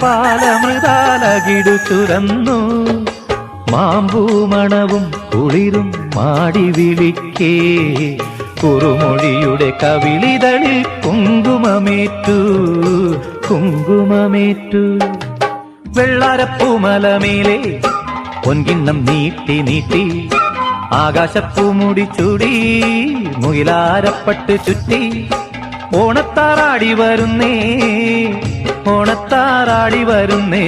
പാലമൃതാലകിടു ചുരന്നു മാമ്പൂമണവും കുളിരും മാടി വിളിക്കേ കുറുമൊഴിയുടെ കവിളിതളിൽ കുങ്കുമമേറ്റു കുങ്കുമമേറ്റു വെള്ളാരപ്പൂമലമേലെ പൊൻകിണ്ണം നീട്ടി നീട്ടി ആകാശപ്പൂമുടി ചൂടി മുയിലാരപ്പട്ട് ചുറ്റി ഓണത്താറാടി വരുന്നേ ഓണത്താറാടി വരുന്നേ